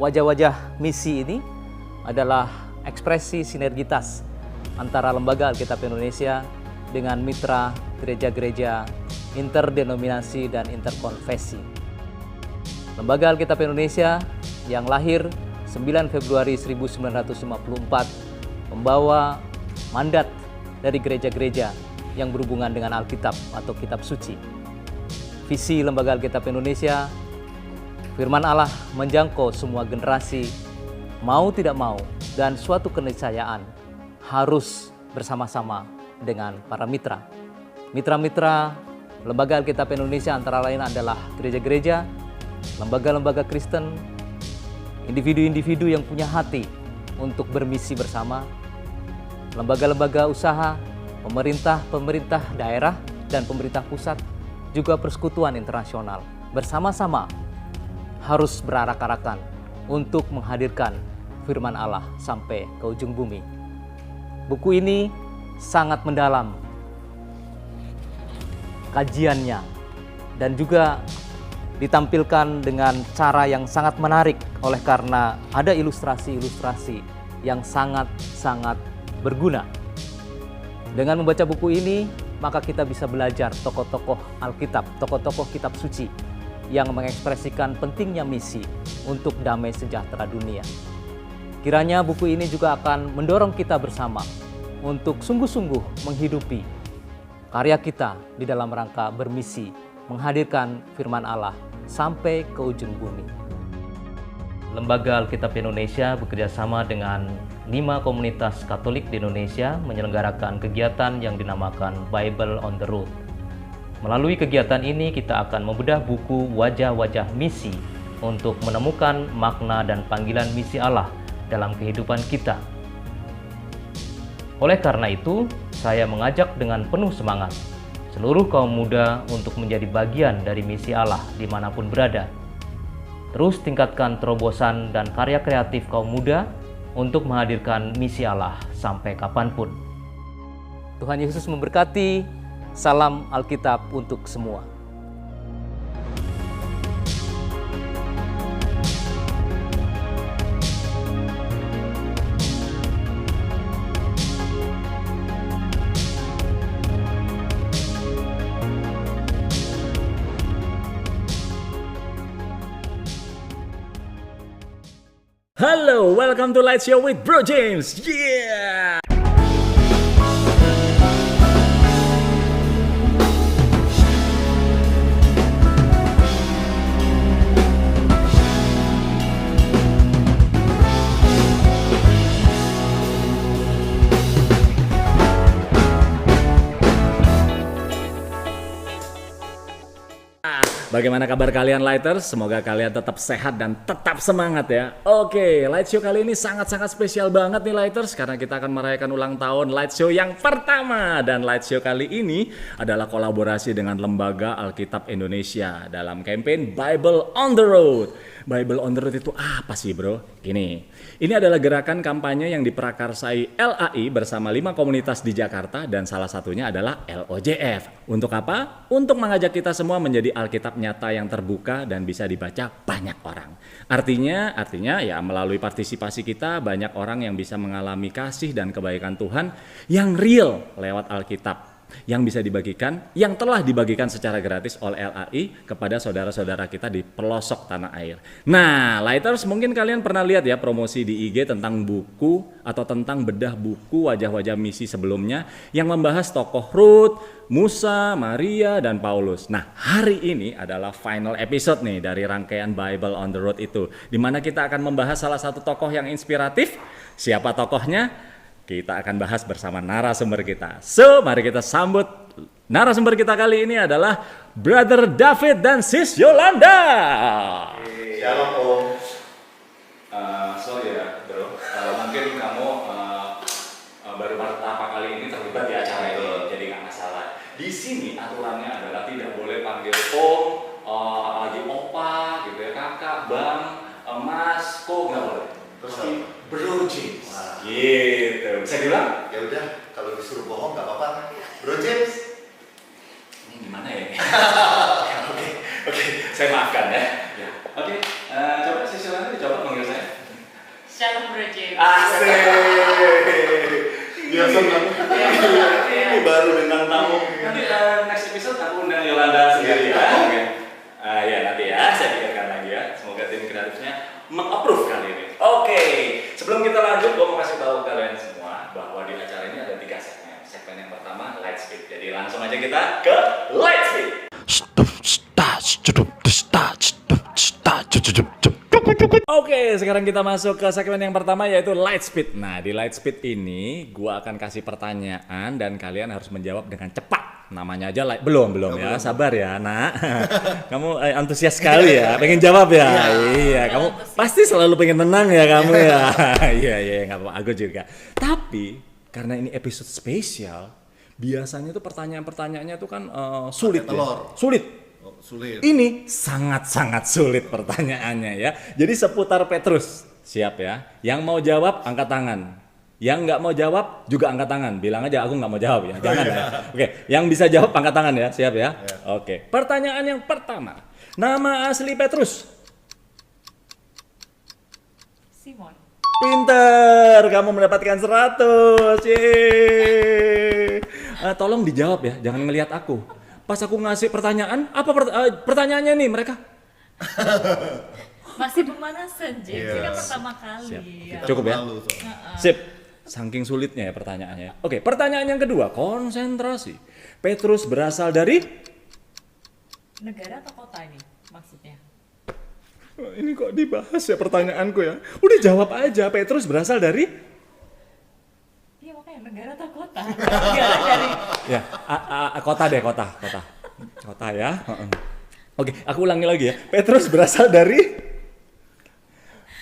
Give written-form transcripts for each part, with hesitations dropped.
Wajah-wajah misi ini adalah ekspresi sinergitas antara Lembaga Alkitab Indonesia dengan mitra gereja-gereja interdenominasi dan interkonfesi. Lembaga Alkitab Indonesia yang lahir 9 Februari 1954 membawa mandat dari gereja-gereja yang berhubungan dengan Alkitab atau Kitab Suci. Visi Lembaga Alkitab Indonesia, firman Allah menjangkau semua generasi, mau tidak mau, dan suatu keniscayaan harus bersama-sama dengan para mitra. Mitra-mitra Lembaga Alkitab Indonesia antara lain adalah gereja-gereja, lembaga-lembaga Kristen, individu-individu yang punya hati untuk bermisi bersama, lembaga-lembaga usaha, pemerintah daerah dan pemerintah pusat, juga persekutuan internasional. Bersama-sama harus berarak-arakan untuk menghadirkan firman Allah sampai ke ujung bumi. Buku ini sangat mendalam kajiannya dan juga ditampilkan dengan cara yang sangat menarik oleh karena ada ilustrasi-ilustrasi yang sangat-sangat berguna. Dengan membaca buku ini, maka kita bisa belajar tokoh-tokoh Alkitab, tokoh-tokoh Kitab Suci yang mengekspresikan pentingnya misi untuk damai sejahtera dunia. Kiranya buku ini juga akan mendorong kita bersama untuk sungguh-sungguh menghidupi karya kita di dalam rangka bermisi, menghadirkan firman Allah sampai ke ujung bumi. Lembaga Alkitab Indonesia bekerjasama dengan 5 komunitas Katolik di Indonesia menyelenggarakan kegiatan yang dinamakan Bible on the Road. Melalui kegiatan ini kita akan membedah buku Wajah-Wajah Misi untuk menemukan makna dan panggilan misi Allah dalam kehidupan kita. Oleh karena itu, saya mengajak dengan penuh semangat seluruh kaum muda untuk menjadi bagian dari misi Allah dimanapun berada. Terus tingkatkan terobosan dan karya kreatif kaum muda untuk menghadirkan misi Allah sampai kapanpun. Tuhan Yesus memberkati. Salam Alkitab untuk semua. Halo, welcome to Light Show with Bro James. Yeah! Bagaimana kabar kalian Lighters? Semoga kalian tetap sehat dan tetap semangat ya. Oke, Light Show kali ini sangat-sangat spesial banget nih Lighters, karena kita akan merayakan ulang tahun Light Show yang pertama. Dan Light Show kali ini adalah kolaborasi dengan Lembaga Alkitab Indonesia dalam campaign Bible on the Road. Bible on the Road itu apa sih bro? Ini adalah gerakan kampanye yang diprakarsai LAI bersama 5 komunitas di Jakarta dan salah satunya adalah LOJF. Untuk apa? Untuk mengajak kita semua menjadi Alkitab nyata yang terbuka dan bisa dibaca banyak orang. Artinya ya melalui partisipasi kita banyak orang yang bisa mengalami kasih dan kebaikan Tuhan yang real lewat Alkitab, yang bisa dibagikan, yang telah dibagikan secara gratis oleh LAI kepada saudara-saudara kita di pelosok tanah air. Nah, Lighters, mungkin kalian pernah lihat ya promosi di IG tentang buku atau tentang bedah buku Wajah-Wajah Misi sebelumnya yang membahas tokoh Ruth, Musa, Maria, dan Paulus. Nah, hari ini adalah final episode nih dari rangkaian Bible on the Road itu, di mana kita akan membahas salah satu tokoh yang inspiratif. Siapa tokohnya? Kita akan bahas bersama narasumber kita. So, mari kita sambut narasumber kita kali ini adalah Brother David dan Sis Yolanda. Shalom Om. Sorry ya bro, mungkin kamu baru pertama kali ini terlibat di acara ini, jadi nggak masalah. Di sini aturannya adalah tidak boleh panggil Om, apalagi Opa, gitu ya, Kakak, Bang, Mas, Ko, nggak boleh. Terus Bro James. Gitu. Bisa diulang? Ya udah, kalau disuruh bohong nggak apa-apa. Bro James. Ini gimana ya? Oke, saya maafkan ya. Oke, coba Sis Yolanda dicoba manggil saya. Shalom Bro James. Asik. Biasa banget. Ini baru bintang tamu. Nanti next episode aku undang Yolanda sendiri ya. Oke. Ya nanti ya, saya pikirkan lagi ya. Semoga tim kreatifnya meng-approve kali ini. Oke, sebelum kita lanjut, gue mau kasih tahu kalian semua bahwa di acara ini ada 3 segmen. Segmen yang pertama light speed. Jadi langsung aja kita ke light speed. Oke, sekarang kita masuk ke segmen yang pertama yaitu light speed. Nah, di light speed ini gua akan kasih pertanyaan dan kalian harus menjawab dengan cepat. Namanya aja light. Belum ya. Sabar ya, Nak. Kamu antusias sekali ya, pengen jawab ya. Iya, kamu pasti selalu pengen tenang ya kamu ya. Iya, enggak apa-apa, aku juga. Tapi karena ini episode spesial, biasanya tuh pertanyaan-pertanyaannya tuh kan sulit ya. Sulit. Ini sangat-sangat sulit pertanyaannya ya. Jadi seputar Petrus. Siap ya. Yang mau jawab angkat tangan. Yang nggak mau jawab juga angkat tangan. Bilang aja aku nggak mau jawab ya. Jangan ya. Oke. Yang bisa jawab angkat tangan ya. Siap ya. Oke. Pertanyaan yang pertama. Nama asli Petrus? Simon. Pinter. Kamu mendapatkan 100. Yeay. Tolong dijawab ya. Jangan ngelihat aku. Pas aku ngasih pertanyaan, apa pertanyaannya nih mereka? Masih pemanasan James, ini kan pertama kali. Ya. Cukup ya? Sip. Saking sulitnya ya pertanyaannya. Oke, pertanyaan yang kedua, konsentrasi. Petrus berasal dari? Negara atau kota ini maksudnya? Ini kok dibahas ya pertanyaanku ya? Udah jawab aja, Petrus berasal dari? Iya makanya negara atau kota? Negara dari... Ya, kota deh, kota. Kota ya. Oke, aku ulangi lagi ya. Petrus berasal dari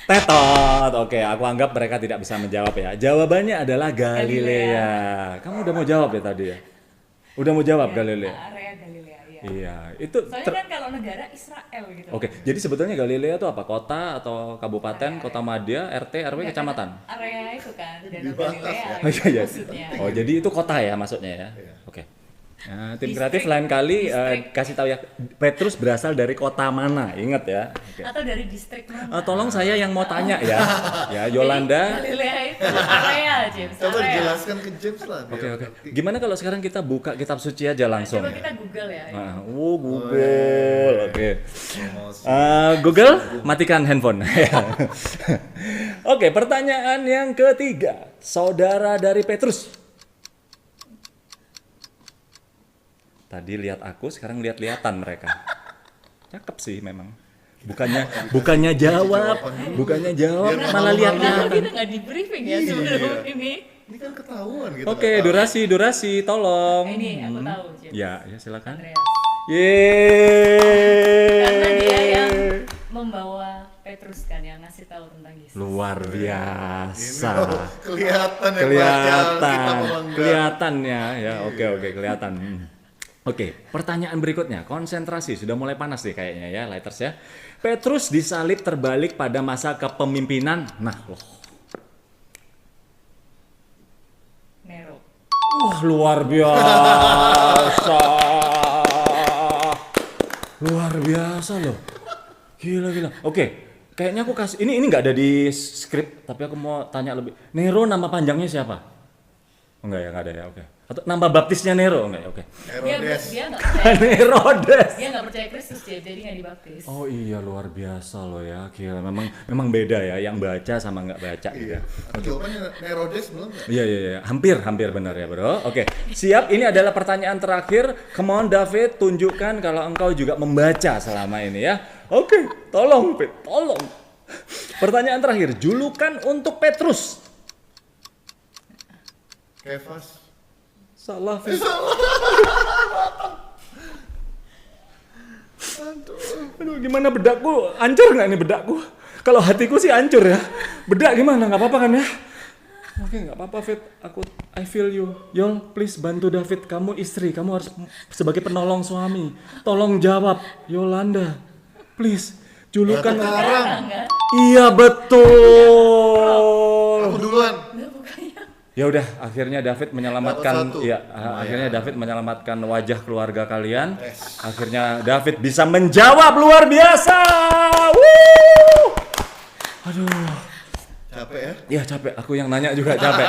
Tetot. Oke, aku anggap mereka tidak bisa menjawab ya. Jawabannya adalah Galilea. Kamu udah mau jawab ya tadi ya? Udah mau jawab Galilea? Area Galilea, iya. Iya, itu. Soalnya kan kalau negara Israel gitu. Oke, jadi sebetulnya Galilea itu apa? Kota atau kabupaten, kota madya, RT, RW, kecamatan? Area itu kan, Danau Galilea. Oh iya. Maksudnya. Oh, jadi itu kota ya maksudnya ya? Oke. Nah, tim kreatif lain kali kasih tahu ya, Petrus berasal dari kota mana? Ingat ya. Oke. Atau dari distrik mana? Tolong saya yang mau tanya ya. Ya, Yolanda. Galilea itu area James. Coba Area. dijelaskan ke James lah. Oke. Gimana kalau sekarang kita buka kitab suci aja langsung? Coba kita Google ya. Google. Oke. Google, matikan handphone. Oke, pertanyaan yang ketiga. Saudara dari Petrus. Tadi lihat aku, sekarang lihat-lihatan mereka. Cakep sih memang. Bukannya jawab, malah lihat-lihatan. Kita nggak di briefing ya sebelum ini. Ini kan ketahuan gitu. Oke, durasi, tolong. Ini aku tahu. James. Ya, silakan. Andreas. Yeay. Karena dia yang membawa Petrus kan yang ngasih tahu tentang Yesus. Luar biasa. Kelihatan ya. Kelihatan ya. Oke, kelihatan. Oke, pertanyaan berikutnya, konsentrasi, sudah mulai panas nih kayaknya ya, lighters ya. Petrus disalib terbalik pada masa kepemimpinan, Nero. Wah, luar biasa. Luar biasa loh. Gila. Oke, kayaknya aku kasih, ini nggak ada di skrip, tapi aku mau tanya lebih. Nero nama panjangnya siapa? Enggak ada ya, oke. Atau nama baptisnya Nero, enggak ya, oke. Dia nggak percaya. Herodes. Dia nggak percaya Kristus jadi nggak dibaptis. Oh iya, luar biasa loh ya. Gila, memang beda ya, yang baca sama nggak baca gitu. Iya. Jawabannya Herodes belum ya? Iya. Hampir benar ya, Bro. Oke. Siap, ini adalah pertanyaan terakhir. Come on David, tunjukkan kalau engkau juga membaca selama ini ya. Oke, tolong. Pertanyaan terakhir, julukan untuk Petrus. Kefas. Salah, Fit. Aduh, gimana bedakku? Hancur nggak nih bedakku? Kalau hatiku sih hancur ya. Bedak gimana? Nggak apa-apa kan ya? Oke, nggak apa-apa, Fit. I feel you. Yol, please bantu David. Kamu istri, kamu harus sebagai penolong suami. Tolong jawab, Yolanda. Please, julukan. Iya, betul. Aku duluan. Ya udah, akhirnya David menyelamatkan akhirnya David menyelamatkan wajah keluarga kalian. Akhirnya David bisa menjawab, luar biasa. Aduh. Capek ya? Ya capek, aku yang nanya juga capek.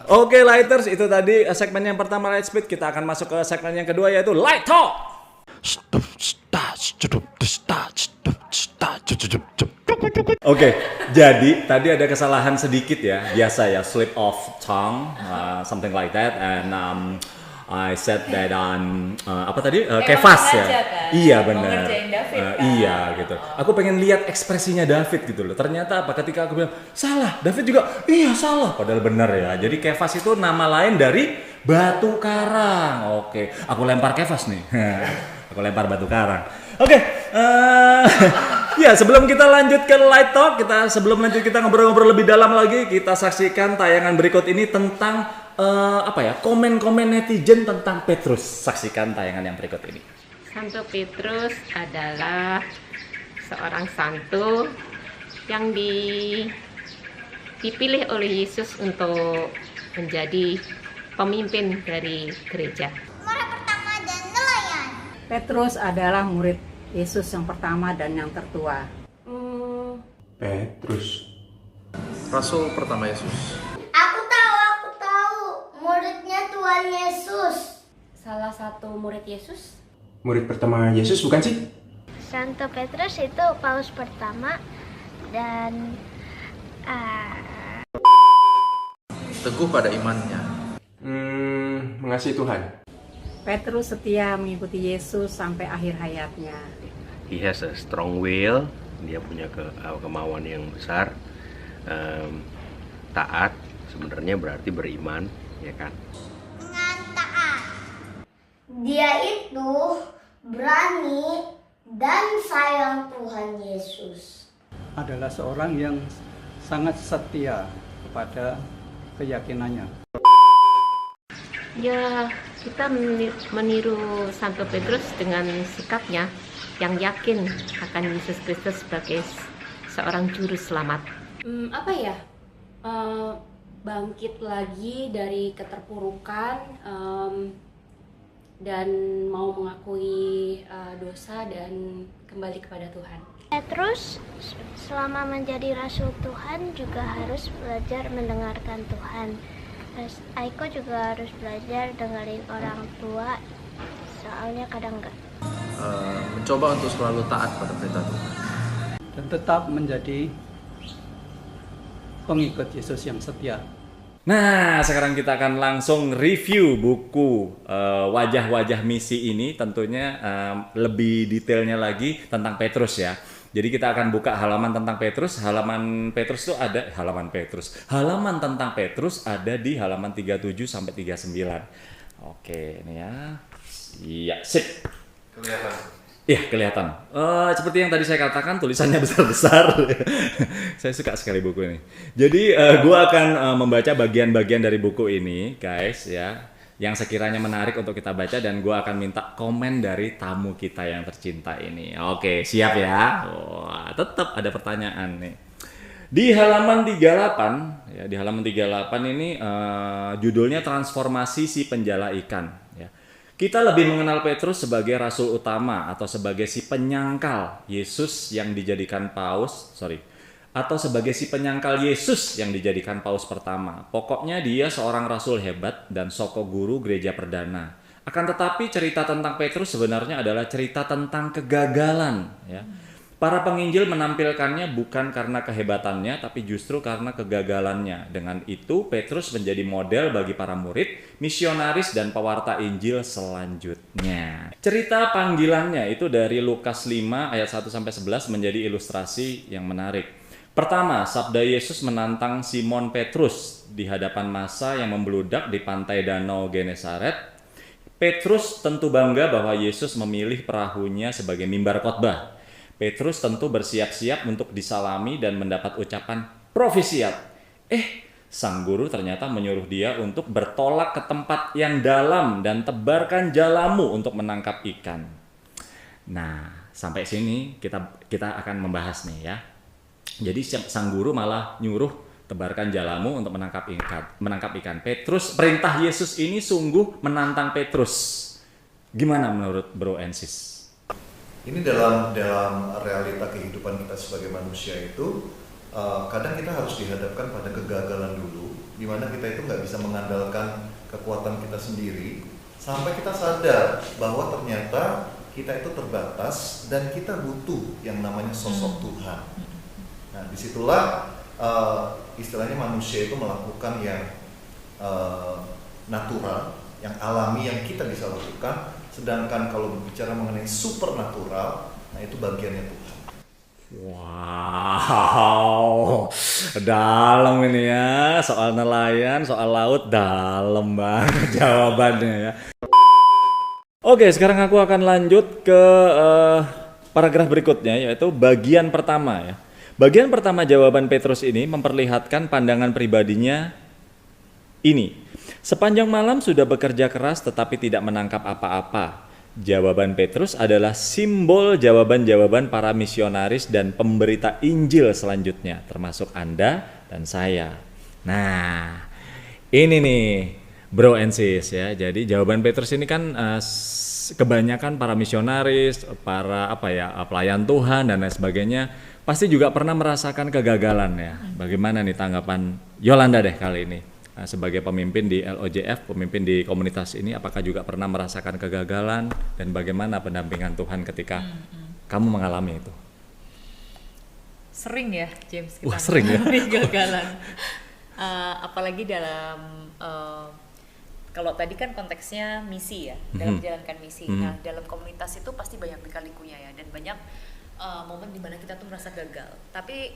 Oke Lighters, itu tadi segmen yang pertama Light Speed. Kita akan masuk ke segmen yang kedua yaitu Light Talk. Oke, jadi tadi ada kesalahan sedikit ya, biasa ya, slip of tongue, something like that, and I said that apa tadi, Kefas ya, sengaja kan? iya Mau benar, ngerjain David kan? iya gitu. Aku pengen lihat ekspresinya David gitu loh. Ternyata apa? Ketika aku bilang salah, David juga iya salah, padahal benar ya. Jadi Kefas itu nama lain dari batu karang. Oke, aku lempar Kefas nih. Aku lempar batu karang. Oke, ya sebelum kita lanjut ke Light Talk, sebelum lanjut kita ngobrol-ngobrol lebih dalam lagi, kita saksikan tayangan berikut ini tentang komen-komen netizen tentang Petrus. Saksikan tayangan yang berikut ini. Santo Petrus adalah seorang santo yang dipilih oleh Yesus untuk menjadi pemimpin dari gereja. Murid pertama dan nelayan. Petrus adalah murid Yesus yang pertama dan yang tertua. Petrus. Rasul pertama Yesus. Aku tahu. Muridnya Tuhan Yesus. Salah satu murid Yesus? Murid pertama Yesus bukan sih? Santo Petrus itu paus pertama dan Teguh pada imannya. Mengasihi Tuhan. Petrus setia mengikuti Yesus sampai akhir hayatnya. He has a strong will, dia punya kemauan yang besar, taat, sebenarnya berarti beriman, ya kan? dengan taat. Dia itu berani dan sayang Tuhan Yesus. Adalah seorang yang sangat setia kepada keyakinannya. Ya, kita meniru Santo Petrus dengan sikapnya yang yakin akan Yesus Kristus sebagai seorang juru selamat. Bangkit lagi dari keterpurukan dan mau mengakui dosa dan kembali kepada Tuhan. Petrus selama menjadi rasul Tuhan juga harus belajar mendengarkan Tuhan. Aiko juga harus belajar dengerin orang tua, soalnya kadang enggak. Mencoba untuk selalu taat pada perintah Tuhan. Dan tetap menjadi pengikut Yesus yang setia. Nah, sekarang kita akan langsung review buku Wajah-Wajah Misi ini. Tentunya lebih detailnya lagi tentang Petrus ya. Jadi kita akan buka halaman tentang Petrus. Halaman tentang Petrus ada di halaman 37 sampai 39. Oke, ini ya. Iya, sip. Kelihatan. Iya, kelihatan. Seperti yang tadi saya katakan, tulisannya besar-besar. Saya suka sekali buku ini. Jadi, gua akan membaca bagian-bagian dari buku ini, guys, ya. Yang sekiranya menarik untuk kita baca, dan gue akan minta komen dari tamu kita yang tercinta ini. Oke, siap ya? Wah, tetap ada pertanyaan nih. Di halaman 38, ya, di halaman 38 ini judulnya Transformasi si Penjala Ikan. Ya. Kita lebih mengenal Petrus sebagai rasul utama atau sebagai si penyangkal Yesus yang dijadikan atau sebagai si penyangkal Yesus yang dijadikan paus pertama. Pokoknya dia seorang rasul hebat dan soko guru gereja perdana. Akan tetapi cerita tentang Petrus sebenarnya adalah cerita tentang kegagalan. Ya. Para penginjil menampilkannya bukan karena kehebatannya, tapi justru karena kegagalannya. Dengan itu, Petrus menjadi model bagi para murid, misionaris, dan pewarta Injil selanjutnya. Cerita panggilannya itu dari Lukas 5 ayat 1-11 menjadi ilustrasi yang menarik. Pertama, sabda Yesus menantang Simon Petrus di hadapan massa yang membeludak di pantai Danau Genesaret. Petrus tentu bangga bahwa Yesus memilih perahunya sebagai mimbar khotbah. Petrus tentu bersiap-siap untuk disalami dan mendapat ucapan profisiat. Sang guru ternyata menyuruh dia untuk bertolak ke tempat yang dalam dan tebarkan jalamu untuk menangkap ikan. Nah, sampai sini kita akan membahas nih ya. Jadi sang guru malah nyuruh tebarkan jalamu untuk menangkap ikan. Perintah Yesus ini sungguh menantang Petrus. Gimana menurut Bro Ensis? Ini dalam realita kehidupan kita sebagai manusia itu kadang kita harus dihadapkan pada kegagalan dulu, di mana kita itu nggak bisa mengandalkan kekuatan kita sendiri, sampai kita sadar bahwa ternyata kita itu terbatas dan kita butuh yang namanya sosok Tuhan. Nah, disitulah istilahnya manusia itu melakukan yang natural, yang alami, yang kita bisa lakukan. Sedangkan kalau berbicara mengenai supernatural, nah itu bagiannya Tuhan. Wow, dalam ini ya, soal nelayan, soal laut, dalam banget jawabannya ya. Oke, sekarang aku akan lanjut ke paragraf berikutnya, yaitu bagian pertama ya. Bagian pertama jawaban Petrus ini memperlihatkan pandangan pribadinya ini. Sepanjang malam sudah bekerja keras tetapi tidak menangkap apa-apa. Jawaban Petrus adalah simbol jawaban-jawaban para misionaris dan pemberita Injil selanjutnya, termasuk Anda dan saya. Nah, ini nih bro and sis ya. Jadi jawaban Petrus ini kan kebanyakan para misionaris, para pelayan Tuhan dan lain sebagainya pasti juga pernah merasakan kegagalan ya. Bagaimana nih tanggapan Yolanda deh kali ini? Sebagai pemimpin di LOJF, pemimpin di komunitas ini, apakah juga pernah merasakan kegagalan dan bagaimana pendampingan Tuhan ketika kamu mengalami itu? Sering ya, James, kita sering ya? kegagalan. Apalagi dalam, kalau tadi kan konteksnya misi ya, dalam menjalankan misi. Nah, dalam komunitas itu pasti banyak lika-likunya ya, dan banyak momen di mana kita tuh merasa gagal. Tapi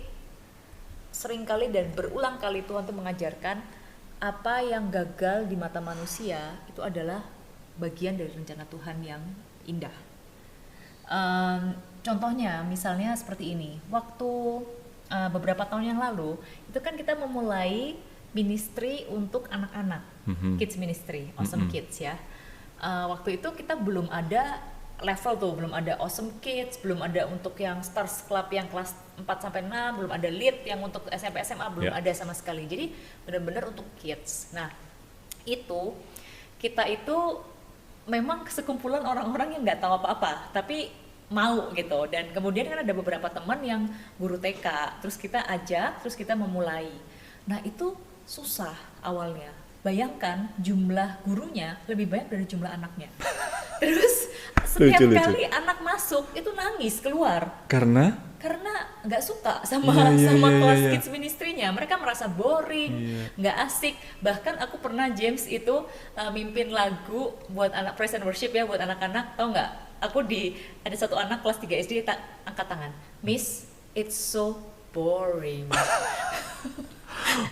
seringkali dan berulang kali Tuhan tuh mengajarkan apa yang gagal di mata manusia itu adalah bagian dari rencana Tuhan yang indah. Contohnya misalnya seperti ini, waktu beberapa tahun yang lalu itu kan kita memulai ministry untuk anak-anak, kids ministry, Awesome Kids ya. Waktu itu kita belum ada level tuh, belum ada Awesome Kids, belum ada untuk yang Stars Club yang kelas 4-6, belum ada lead yang untuk SMP SMA, belum ada sama sekali. Jadi benar-benar untuk kids. Nah, itu kita itu memang sekumpulan orang-orang yang nggak tahu apa-apa, tapi mau gitu. Dan kemudian kan ada beberapa teman yang guru TK, terus kita ajak, terus kita memulai. Nah, itu susah awalnya. Bayangkan jumlah gurunya lebih banyak dari jumlah anaknya. Terus setiap kali anak masuk itu nangis keluar. Karena nggak suka sama kelas kids ministry-nya. Mereka merasa boring, nggak asik. Bahkan aku pernah, James, itu mimpin lagu buat anak praise and worship ya, buat anak-anak. Tau nggak? Aku ada satu anak kelas 3 SD angkat tangan. Miss, it's so boring.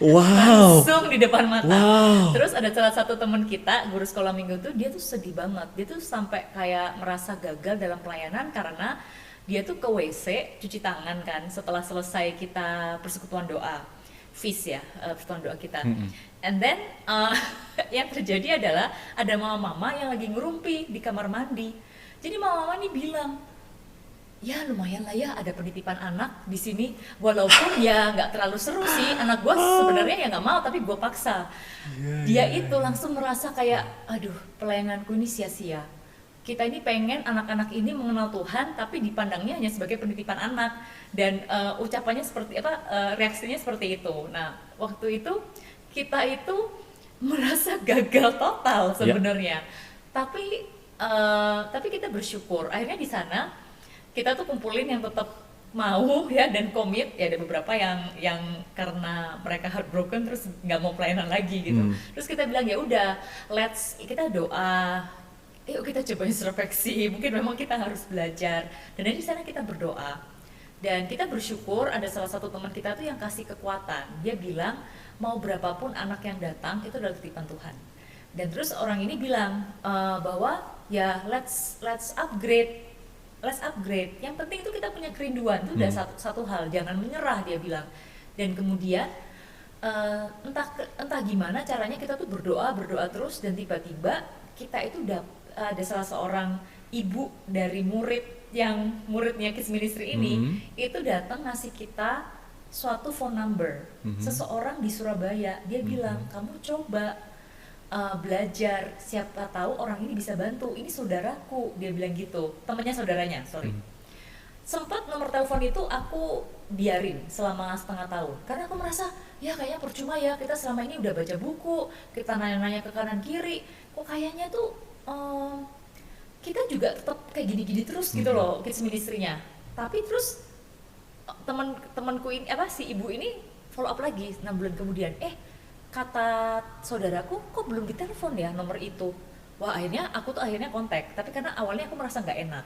Wow. Langsung di depan mata. Wow. Terus ada salah satu teman kita, guru sekolah minggu tuh, dia tuh sedih banget. Dia tuh sampai kayak merasa gagal dalam pelayanan karena dia tuh ke WC cuci tangan kan setelah selesai kita persekutuan doa, feast ya, persekutuan doa kita. And then yang terjadi adalah ada mama-mama yang lagi ngerumpi di kamar mandi. Jadi mama-mama nih bilang, ya lumayan lah ya ada penitipan anak di sini, walaupun ya nggak terlalu seru sih, anak gue sebenarnya ya nggak mau tapi gue paksa. Dia itu langsung merasa kayak, aduh pelayananku ini sia-sia. Kita ini pengen anak-anak ini mengenal Tuhan, tapi dipandangnya hanya sebagai penitipan anak, dan ucapannya seperti apa, reaksinya seperti itu. Nah waktu itu kita itu merasa gagal total sebenarnya, tapi kita bersyukur akhirnya di sana kita tuh kumpulin yang tetap mau ya dan komit ya. Ada beberapa yang karena mereka heartbroken terus nggak mau pelayanan lagi gitu. Terus kita bilang ya udah, kita doa, yuk kita coba introspeksi, mungkin memang kita harus belajar. Dan dari sana kita berdoa dan kita bersyukur ada salah satu teman kita tuh yang kasih kekuatan. Dia bilang mau berapapun anak yang datang itu adalah titipan Tuhan. Dan terus orang ini bilang bahwa ya let's upgrade. Yang penting itu kita punya kerinduan, itu udah satu hal, jangan menyerah, dia bilang. Dan kemudian entah gimana caranya kita tuh berdoa terus, dan tiba-tiba kita itu ada salah seorang ibu dari muridnya Kids Ministry ini itu datang ngasih kita suatu phone number seseorang di Surabaya. Dia bilang, kamu coba belajar, siapa tahu orang ini bisa bantu, ini saudaraku, dia bilang gitu, temannya saudaranya, Sempat nomor telepon itu aku biarin selama setengah tahun karena aku merasa ya kayaknya percuma ya, kita selama ini udah baca buku, kita nanya-nanya ke kanan kiri, kok kayaknya tuh kita juga tetap kayak gini-gini terus gitu loh kids ministry-nya. Tapi terus temanku ini si ibu ini follow up lagi 6 bulan kemudian, kata saudaraku kok belum ditelepon ya nomor itu. Wah, akhirnya aku tuh kontak, tapi karena awalnya aku merasa nggak enak.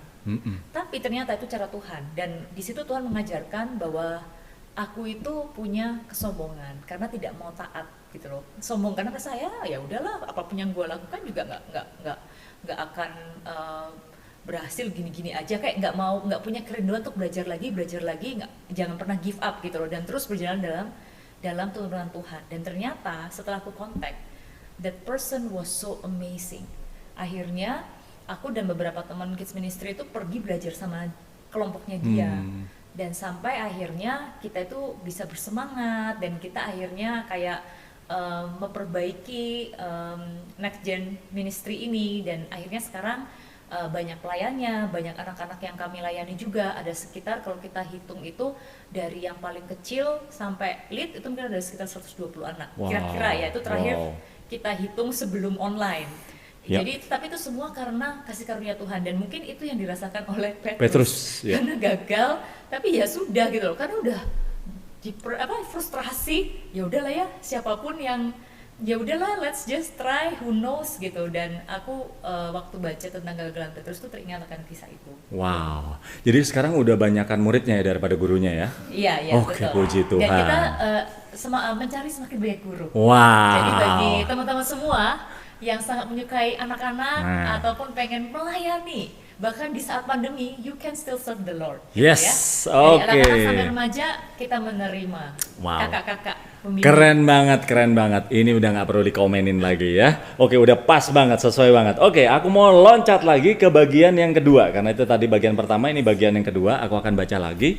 Tapi ternyata itu cara Tuhan, dan di situ Tuhan mengajarkan bahwa aku itu punya kesombongan karena tidak mau taat gitu loh. Sombong karena percaya ya udahlah, apapun yang gue lakukan juga nggak akan berhasil gini-gini aja, kayak nggak punya kerinduan untuk belajar lagi, jangan pernah give up gitu loh, dan terus berjalan dalam tuntunan Tuhan. Dan ternyata setelah aku kontak, that person was so amazing. Akhirnya aku dan beberapa teman kids ministry itu pergi belajar sama kelompoknya dia, dan sampai akhirnya kita itu bisa bersemangat, dan kita akhirnya kayak memperbaiki next gen ministry ini, dan akhirnya sekarang banyak pelayannya, banyak anak-anak yang kami layani juga. Ada sekitar, kalau kita hitung itu dari yang paling kecil sampai lead itu mungkin ada sekitar 120 anak. Kira-kira ya, itu terakhir kita hitung sebelum online. Jadi tapi itu semua karena kasih karunia Tuhan, dan mungkin itu yang dirasakan oleh Petrus karena gagal, tapi ya sudah gitu loh, karena udah frustrasi, ya udahlah ya, siapapun yang ya udahlah, let's just try, who knows gitu. Dan aku waktu baca tentang kegagalan Petrus tuh teringat akan kisah itu. Wow, jadi sekarang udah banyakan muridnya ya daripada gurunya ya? Iya, Oke, betul. Puji Tuhan. Dan kita mencari semakin banyak guru. Wow. Jadi bagi teman-teman semua yang sangat menyukai anak-anak ataupun pengen melayani, bahkan di saat pandemi, you can still serve the Lord. Yes, ya? oke. Dari anak-anak sampai remaja kita menerima. Kakak-kakak pembimbing. Keren banget. Ini udah nggak perlu dikomenin lagi ya. Oke, udah pas banget, sesuai banget. Oke, aku mau loncat lagi ke bagian yang kedua, karena itu tadi bagian pertama, ini bagian yang kedua. Aku akan baca lagi.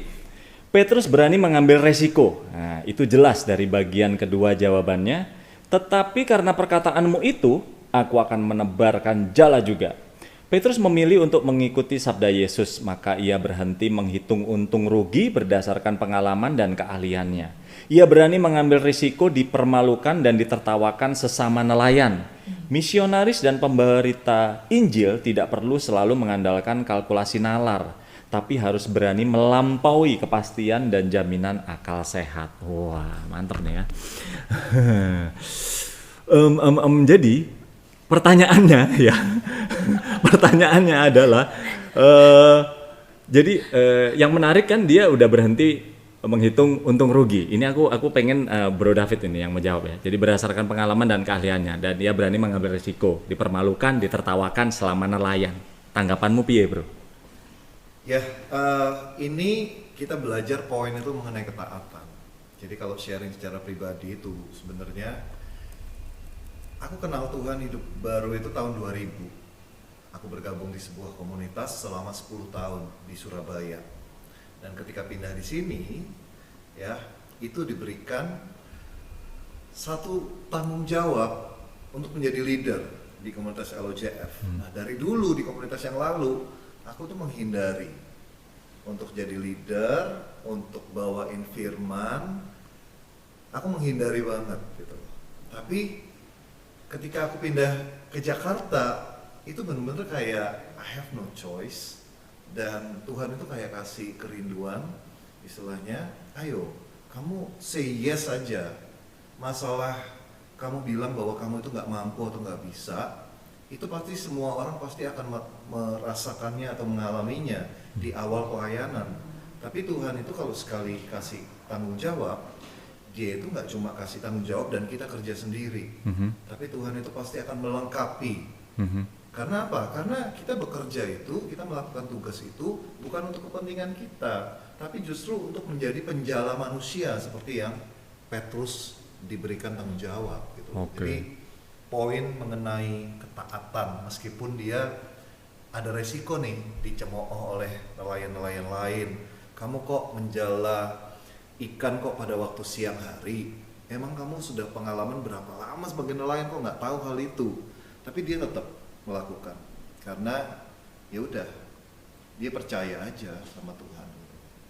Petrus berani mengambil resiko. Nah, itu jelas dari bagian kedua jawabannya. Tetapi karena perkataanmu itu, aku akan menebarkan jala juga. Petrus memilih untuk mengikuti sabda Yesus, maka ia berhenti menghitung untung rugi berdasarkan pengalaman dan keahliannya. Ia berani mengambil risiko dipermalukan dan ditertawakan sesama nelayan. Misionaris dan pemberita Injil tidak perlu selalu mengandalkan kalkulasi nalar, tapi harus berani melampaui kepastian dan jaminan akal sehat. Wah, mantap nih ya. Jadi pertanyaannya ya, pertanyaannya adalah, jadi yang menarik kan dia udah berhenti menghitung untung rugi. Ini aku pengen Bro David ini yang menjawab ya. Jadi berdasarkan pengalaman dan keahliannya, dan dia berani mengambil risiko, dipermalukan, ditertawakan selama nelayan. Tanggapanmu piye, Bro? Ya, ini kita belajar poin itu mengenai ketaatan. Jadi kalau sharing secara pribadi itu sebenarnya aku kenal Tuhan hidup baru itu tahun 2000. Aku bergabung di sebuah komunitas selama 10 tahun di Surabaya. Dan ketika pindah di sini, ya, itu diberikan satu tanggung jawab untuk menjadi leader di komunitas LOJF. Nah, dari dulu di komunitas yang lalu, aku tuh menghindari untuk jadi leader, untuk bawain firman. Aku menghindari banget gitu. Tapi ketika aku pindah ke Jakarta, itu benar-benar kayak I have no choice, dan Tuhan itu kayak kasih kerinduan, istilahnya, ayo kamu say yes aja. Masalah kamu bilang bahwa kamu itu nggak mampu atau nggak bisa, itu pasti semua orang pasti akan merasakannya atau mengalaminya di awal pelayanan. Tapi Tuhan itu kalau sekali kasih tanggung jawab, Dia itu nggak cuma kasih tanggung jawab dan kita kerja sendiri, tapi Tuhan itu pasti akan melengkapi. Karena apa? Karena kita bekerja itu, kita melakukan tugas itu bukan untuk kepentingan kita, tapi justru untuk menjadi penjala manusia seperti yang Petrus diberikan tanggung jawab gitu. Jadi poin mengenai ketaatan, meskipun dia ada resiko nih dicemooh oleh nelayan-nelayan lain. Kamu kok menjala ikan kok pada waktu siang hari? Emang kamu sudah pengalaman berapa lama sebagai nelayan kok nggak tahu hal itu? Tapi dia tetap melakukan karena ya udah, dia percaya aja sama Tuhan.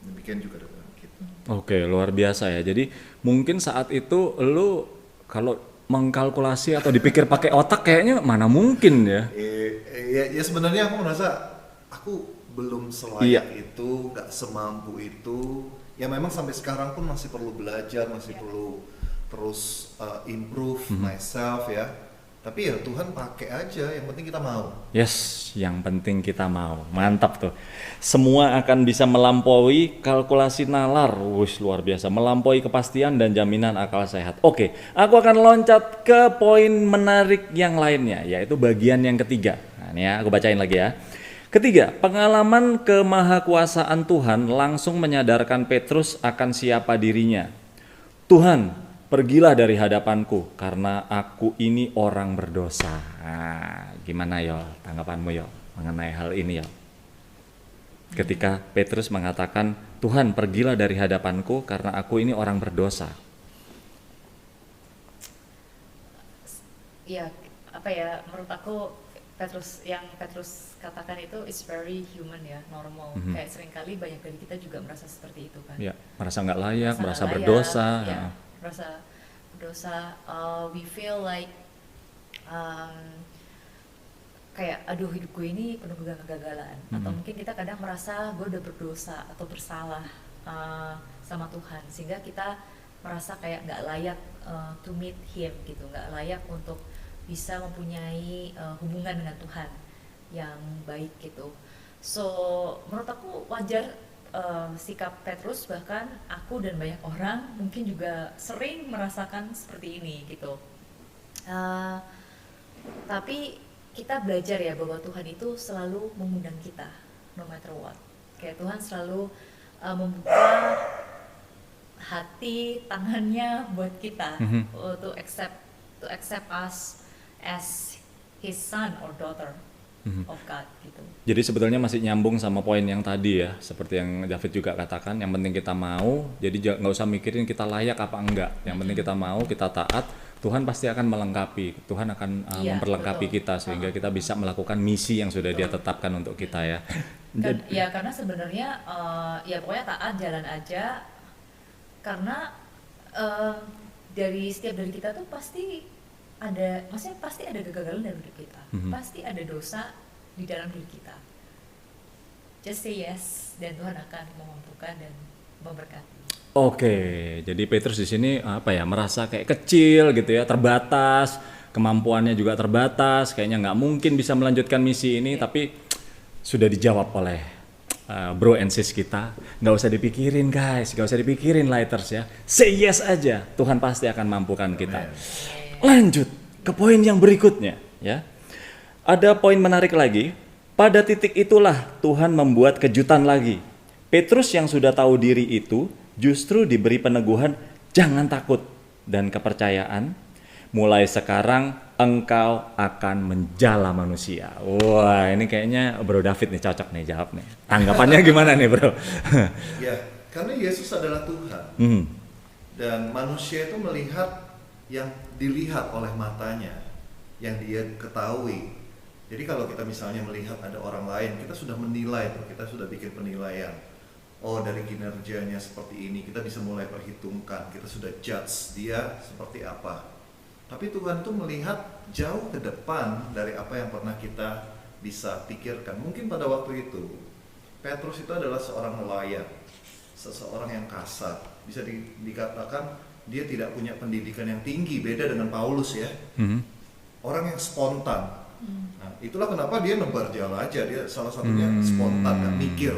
Demikian juga dengan kita. Oke, luar biasa ya. Jadi mungkin saat itu lu kalau mengkalkulasi atau dipikir pakai otak kayaknya mana mungkin ya. Ya sebenarnya aku merasa aku belum selayak itu, nggak semampu itu. Ya memang sampai sekarang pun masih perlu belajar, masih perlu terus improve myself ya. Tapi ya Tuhan pakai aja, yang penting kita mau. Yes, yang penting kita mau. Mantap tuh. Semua akan bisa melampaui kalkulasi nalar. Wush, luar biasa. Melampaui kepastian dan jaminan akal sehat. Oke, aku akan loncat ke poin menarik yang lainnya, yaitu bagian yang ketiga. Nah, ini ya, aku bacain lagi ya. Ketiga, pengalaman kemahakuasaan Tuhan langsung menyadarkan Petrus akan siapa dirinya. Tuhan, pergilah dari hadapanku karena aku ini orang berdosa. Nah, gimana yo tanggapanmu yo mengenai hal ini yo? Ketika Petrus mengatakan, Tuhan pergilah dari hadapanku karena aku ini orang berdosa. Ya, apa ya, menurut aku yang Petrus katakan itu is very human ya, normal. Kayak seringkali banyak dari kita juga merasa seperti itu kan. Ya, merasa nggak layak, merasa berdosa. Ya, merasa berdosa. We feel like kayak aduh hidup gue ini penuh kegagalan. Atau mungkin kita kadang merasa gue udah berdosa atau bersalah sama Tuhan, sehingga kita merasa kayak nggak layak to meet Him gitu, nggak layak untuk bisa mempunyai hubungan dengan Tuhan yang baik gitu. So menurut aku wajar sikap Petrus, bahkan aku dan banyak orang mungkin juga sering merasakan seperti ini gitu. Tapi kita belajar ya bahwa Tuhan itu selalu mengundang kita no matter what. Kayak Tuhan selalu membuka hati, tangannya buat kita to accept us as His son or daughter of God gitu. Jadi sebetulnya masih nyambung sama poin yang tadi ya, seperti yang David juga katakan, yang penting kita mau, jadi nggak usah mikirin kita layak apa enggak, yang penting kita mau, kita taat, Tuhan pasti akan melengkapi, Tuhan akan memperlengkapi kita sehingga kita bisa melakukan misi yang sudah Dia tetapkan untuk kita ya. Ya karena sebenarnya ya pokoknya taat, jalan aja, karena dari setiap dari kita tuh pasti ada, maksudnya pasti ada kegagalan dalam hidup kita, pasti ada dosa di dalam diri kita. Just say yes, dan Tuhan akan memampukan dan memberkati. Oke, jadi Petrus di sini apa ya, merasa kayak kecil gitu ya, terbatas, kemampuannya juga terbatas, kayaknya nggak mungkin bisa melanjutkan misi ini, tapi sudah dijawab oleh bro and sis kita. Nggak usah dipikirin guys, nggak usah dipikirin lighters ya, say yes aja, Tuhan pasti akan mampukan kita. Lanjut ke poin yang berikutnya ya. Ada poin menarik lagi. Pada titik itulah Tuhan membuat kejutan lagi. Petrus yang sudah tahu diri itu justru diberi peneguhan, jangan takut dan kepercayaan. Mulai sekarang engkau akan menjala manusia. Wah, ini kayaknya Bro David nih cocok nih jawab nih. Tanggapannya gimana nih Bro? Ya, karena Yesus adalah Tuhan. Dan manusia itu melihat yang dilihat oleh matanya, yang dia ketahui. Jadi kalau kita misalnya melihat ada orang lain, kita sudah menilai tuh, kita sudah bikin penilaian. Oh, dari kinerjanya seperti ini, kita bisa mulai perhitungkan, kita sudah judge dia seperti apa. Tapi Tuhan tuh melihat jauh ke depan dari apa yang pernah kita bisa pikirkan. Mungkin pada waktu itu, Petrus itu adalah seorang nelayan, seseorang yang kasar. Bisa dikatakan dia tidak punya pendidikan yang tinggi, beda dengan Paulus ya. Orang yang spontan. Nah, itulah kenapa dia nebar jala aja, dia salah satunya spontan, gak mikir.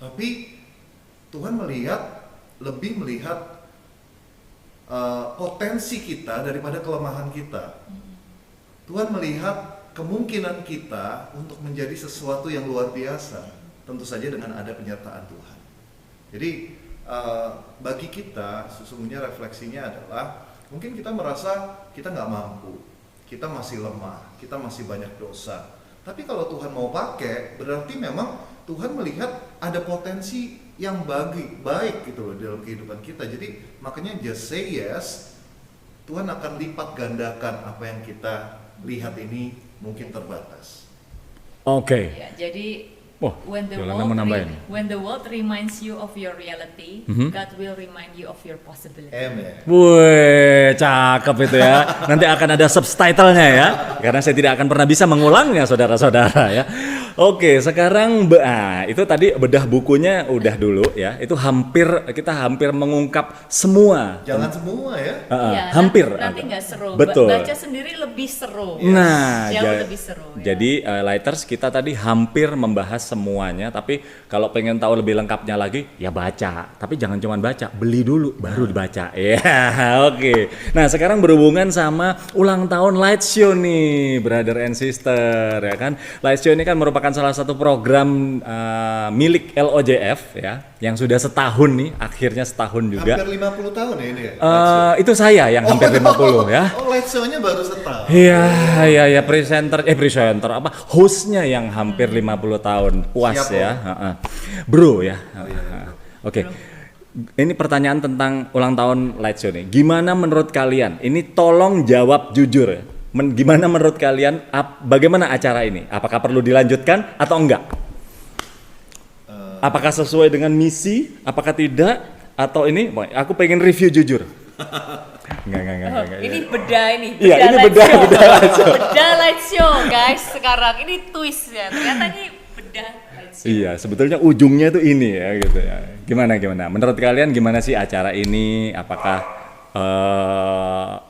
Tapi Tuhan lebih melihat potensi kita daripada kelemahan kita. Tuhan melihat kemungkinan kita untuk menjadi sesuatu yang luar biasa, tentu saja dengan ada penyertaan Tuhan. Jadi bagi kita sesungguhnya refleksinya adalah mungkin kita merasa kita nggak mampu, kita masih lemah, kita masih banyak dosa. Tapi kalau Tuhan mau pakai, berarti memang Tuhan melihat ada potensi yang baik gitu loh dalam kehidupan kita. Jadi makanya just say yes, Tuhan akan lipat gandakan apa yang kita lihat ini mungkin terbatas. Oke. Ya, jadi Oh, when the Yolanda mau nambahin. when the world reminds you of your reality, Mhm. God will remind you of your possibility. Wih, cakep itu ya. Nanti akan ada subtitlenya ya, karena saya tidak akan pernah bisa mengulangnya, saudara-saudara ya. Oke, sekarang itu tadi bedah bukunya udah dulu ya. Itu kita hampir mengungkap semua. Jangan semua ya. Iya, hampir. Nanti nggak seru. Betul. Baca sendiri lebih seru. Nah, jauh lebih seru. jadi Lighters kita tadi hampir membahas semuanya, tapi kalau pengen tahu lebih lengkapnya lagi, ya baca. Tapi jangan cuma baca, beli dulu baru dibaca. Ya, oke. Nah, sekarang berhubungan sama ulang tahun Light Show nih, brother and sister, ya kan. Light Show ini kan merupakan salah satu program milik LOJF ya, yang sudah setahun nih, akhirnya setahun juga. Hampir 50 tahun ya ini ya? Itu saya yang hampir 50 ya. Oh, Light Show-nya baru setahun. Iya, presenter apa? Hostnya yang hampir 50 tahun. Puas Siap, ya. Bro ya. Oke. Bro. Ini pertanyaan tentang ulang tahun Light Show nih. Gimana menurut kalian? Ini tolong jawab jujur ya. Gimana menurut kalian? Bagaimana acara ini? Apakah perlu dilanjutkan atau enggak? Apakah sesuai dengan misi? Apakah tidak? Atau ini? Aku pengen review jujur. Enggak. Ini beda ini. Iya, ini beda Light Show. Beda Light Show, guys. Sekarang ini twist ya. Ternyata ini beda Light Show. Iya, sebetulnya ujungnya tuh ini ya gitu ya. Gimana? Menurut kalian gimana sih acara ini? Apakah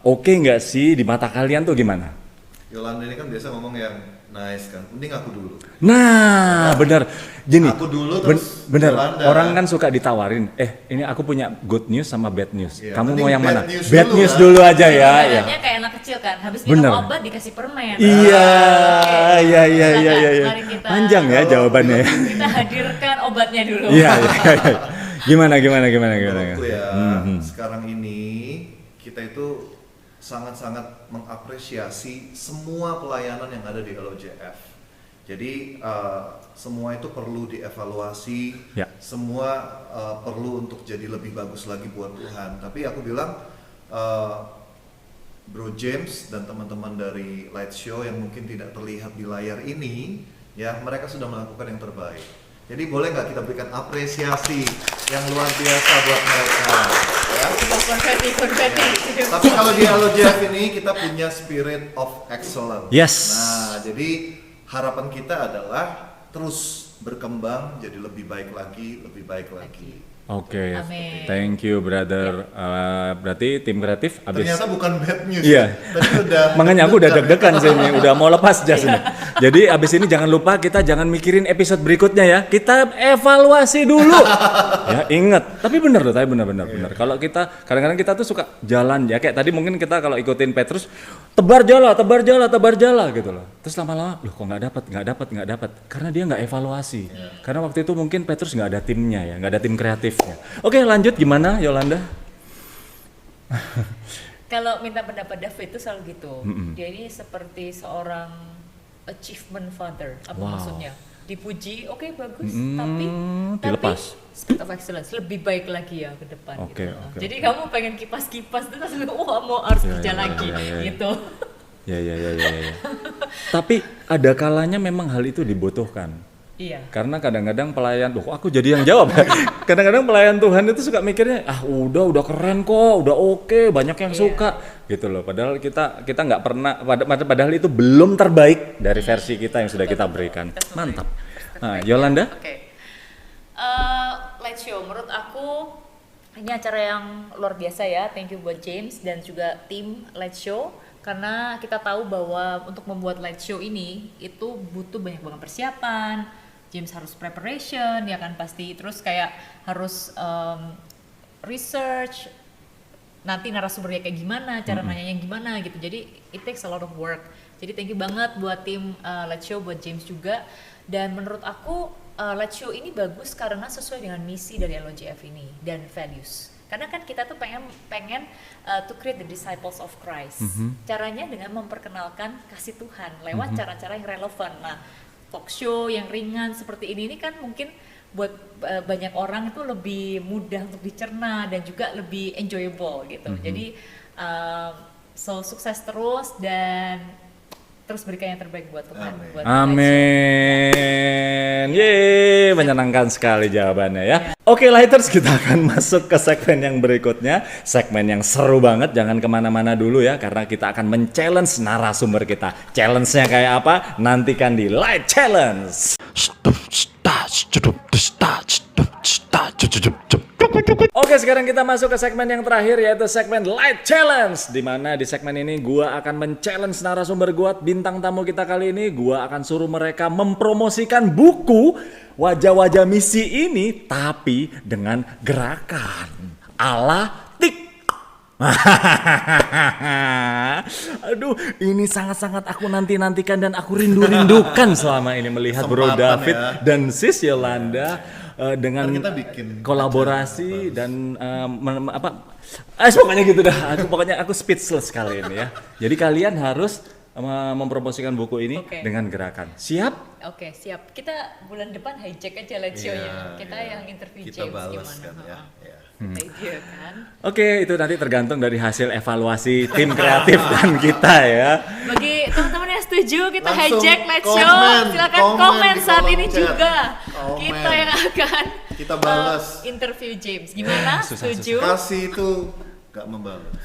oke nggak sih di mata kalian tuh gimana? Yolanda ini kan biasa ngomong yang nice kan, mending aku dulu. Nah, benar. Gini, aku dulu terus bener. Yolanda. Orang kan suka ditawarin, ini aku punya good news sama bad news. Iya, Kamu mending mau yang mana? bad Bad news news dulu dulu aja ya. Ibaratnya kayak anak kecil kan, habis minum obat dikasih permen. Iya. Mari kita, panjang ya jawabannya. Kita hadirkan obatnya dulu. Iya. Gimana? Menurutku ya, sekarang ini kita itu sangat-sangat mengapresiasi semua pelayanan yang ada di LOJF. Jadi semua itu perlu dievaluasi, semua perlu untuk jadi lebih bagus lagi buat Tuhan. Tapi aku bilang Bro James dan teman-teman dari Light Show yang mungkin tidak terlihat di layar ini, ya mereka sudah melakukan yang terbaik. Jadi boleh nggak kita berikan apresiasi yang luar biasa buat mereka? Ya. Konfeti. Tapi kalau di LOJF ini kita punya spirit of excellence. Yes. Nah, jadi harapan kita adalah terus berkembang jadi lebih baik lagi. Oke, thank you brother. Berarti tim kreatif abis. Ternyata bukan bad news. Iya. Makanya aku udah deg-degan sih ini, udah mau lepas jas ini. Jadi abis ini jangan lupa kita jangan mikirin episode berikutnya ya. Kita evaluasi dulu. Ya ingat. Tapi bener loh, bener. Kalau kita kadang-kadang kita tuh suka jalan ya kayak tadi mungkin kita kalau ikutin Petrus tebar jala gitu loh. Terus lama-lama loh kok nggak dapat karena dia nggak evaluasi. Karena waktu itu mungkin Petrus nggak ada timnya ya, nggak ada tim kreatif. Oke, lanjut gimana Yolanda? Kalau minta pendapat David itu selalu gitu. Dia ini seperti seorang achievement father. Apa maksudnya? Dipuji, oke, bagus, tapi dilepas. Spirit of excellence lebih baik lagi ya ke depan. Oke. Jadi kamu pengen kipas-kipas itu langsung harus kerja lagi gitu. Ya. Tapi ada kalanya memang hal itu dibutuhkan. Iya. Karena kadang-kadang pelayan, aku jadi yang jawab. Kadang-kadang pelayan Tuhan itu suka mikirnya, udah keren kok, udah oke, banyak yang suka, gitu loh. Padahal kita nggak pernah, padahal itu belum terbaik dari versi kita yang sudah kita berikan. Mantap. Nah, Yolanda? Oke. Light Show, menurut aku ini acara yang luar biasa ya. Thank you buat James dan juga tim Light Show. Karena kita tahu bahwa untuk membuat Light Show ini itu butuh banyak banget persiapan. James harus preparation ya kan pasti, terus kayak harus research nanti narasumbernya kayak gimana, cara nanyanya gimana gitu. Jadi it takes a lot of work. Jadi thank you banget buat tim Light Show, buat James juga. Dan menurut aku Light Show ini bagus karena sesuai dengan misi dari LOJF ini dan values. Karena kan kita tuh pengen to create the disciples of Christ. Caranya dengan memperkenalkan kasih Tuhan lewat cara-cara yang relevan. Nah, talk show yang ringan seperti ini kan mungkin buat banyak orang itu lebih mudah untuk dicerna dan juga lebih enjoyable gitu. Jadi so sukses terus dan terus berikan yang terbaik buat Tuhan. Buat Amin. Yeay, menyenangkan sekali jawabannya ya. Oke Lighters, kita akan masuk ke segmen yang berikutnya. Segmen yang seru banget, jangan kemana-mana dulu ya. Karena kita akan men-challenge narasumber kita. Challenge-nya kayak apa? Nantikan di Light Challenge. Oke, sekarang kita masuk ke segmen yang terakhir, yaitu segmen Light Challenge. Dimana di segmen ini gua akan men-challenge narasumber gua, bintang tamu kita kali ini. Gua akan suruh mereka mempromosikan buku Wajah-Wajah Misi ini, tapi dengan gerakan ala TikTok. Aduh, ini sangat-sangat aku nantikan dan aku rindukan selama ini melihat Bro David dan Sis Yolanda dengan kita bikin kolaborasi dan pokoknya gitu dah. Aku speechless kali ini ya. Jadi kalian harus mempromosikan buku ini dengan gerakan. Siap? Oke, siap. Kita bulan depan hijack aja live show-nya. Kita yang interview kita James balas gimana? Kan, Iya kan? Oke, itu nanti tergantung dari hasil evaluasi tim kreatif dan kita ya. Bagi teman-teman yang setuju kita hijack live show, silakan komen saat ini juga. Kita yang akan kita balas interview James. Gimana? Setuju? Kasih itu gak membalas.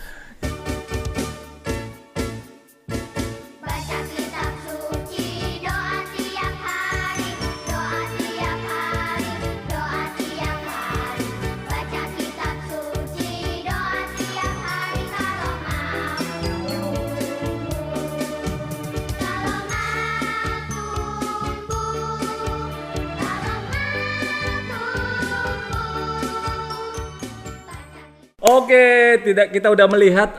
Oke, kita udah melihat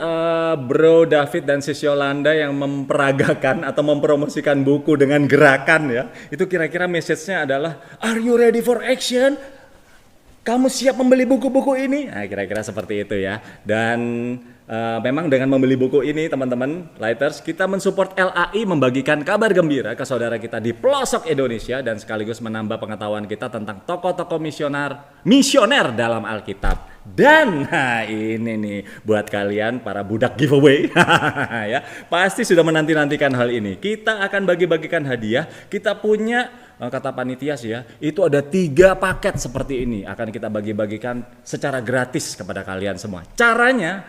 Bro David dan Sis Yolanda yang memperagakan atau mempromosikan buku dengan gerakan ya. Itu kira-kira message-nya adalah, are you ready for action? Kamu siap membeli buku-buku ini? Nah, kira-kira seperti itu ya. Dan memang dengan membeli buku ini teman-teman Lighters, kita mensupport LAI membagikan kabar gembira ke saudara kita di pelosok Indonesia dan sekaligus menambah pengetahuan kita tentang tokoh-tokoh misioner dalam Alkitab. Dan ini nih buat kalian para budak giveaway ya, pasti sudah menanti-nantikan hal ini. Kita akan bagi-bagikan hadiah. Kita punya, kata panitia sih ya, itu ada 3 paket seperti ini akan kita bagi-bagikan secara gratis kepada kalian semua. Caranya,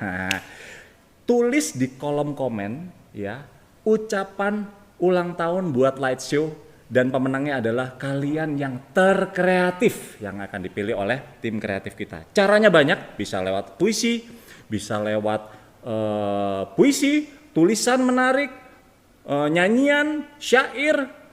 tulis di kolom komen ya ucapan ulang tahun buat Light Show. Dan pemenangnya adalah kalian yang terkreatif yang akan dipilih oleh tim kreatif kita. Caranya banyak, bisa lewat puisi, bisa lewat puisi, tulisan menarik, nyanyian, syair,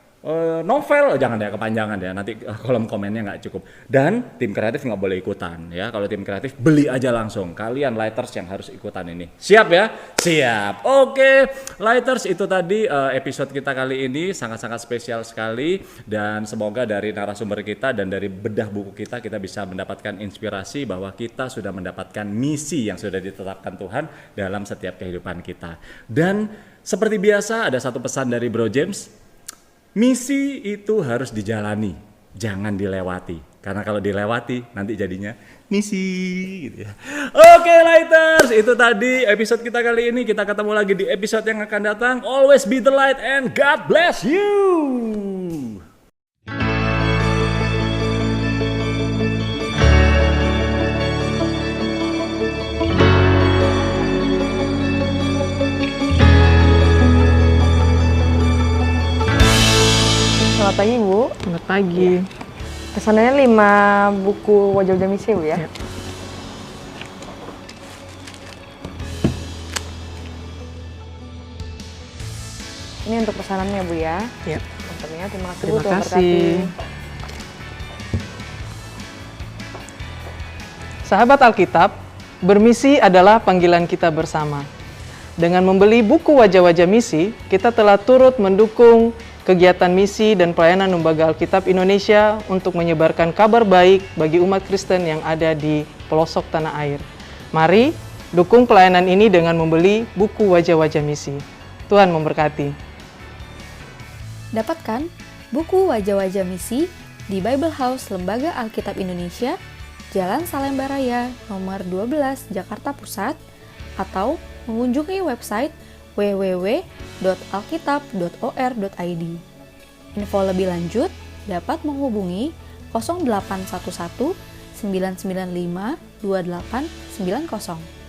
novel, jangan deh kepanjangan ya, nanti kolom komennya nggak cukup. Dan tim kreatif nggak boleh ikutan ya. Kalau tim kreatif beli aja langsung. Kalian Lighters yang harus ikutan ini. Siap ya? Siap. Oke, Lighters, itu tadi episode kita kali ini sangat-sangat spesial sekali. Dan semoga dari narasumber kita dan dari bedah buku kita bisa mendapatkan inspirasi bahwa kita sudah mendapatkan misi yang sudah ditetapkan Tuhan dalam setiap kehidupan kita. Dan seperti biasa ada satu pesan dari Bro James. Misi itu harus dijalani, jangan dilewati. Karena kalau dilewati nanti jadinya misi gitu ya. Oke Lighters, itu tadi episode kita kali ini. Kita ketemu lagi di episode yang akan datang. Always be the light and God bless you. Selamat pagi Bu. Selamat pagi. Pesanannya 5 buku Wajah-Wajah Misi Bu ya. Ini untuk pesanannya Bu ya. Iya. Tentunya terima kasih Bu. Terima Tuhan kasih. berkati. Sahabat Alkitab, bermisi adalah panggilan kita bersama. Dengan membeli buku Wajah-Wajah Misi, kita telah turut mendukung kegiatan misi dan pelayanan Lembaga Alkitab Indonesia untuk menyebarkan kabar baik bagi umat Kristen yang ada di pelosok tanah air. Mari dukung pelayanan ini dengan membeli buku Wajah-Wajah Misi. Tuhan memberkati. Dapatkan buku Wajah-Wajah Misi di Bible House Lembaga Alkitab Indonesia, Jalan Salemba Raya, nomor 12, Jakarta Pusat, atau mengunjungi website www.alkitab.or.id. Info lebih lanjut dapat menghubungi 0811 995 2890.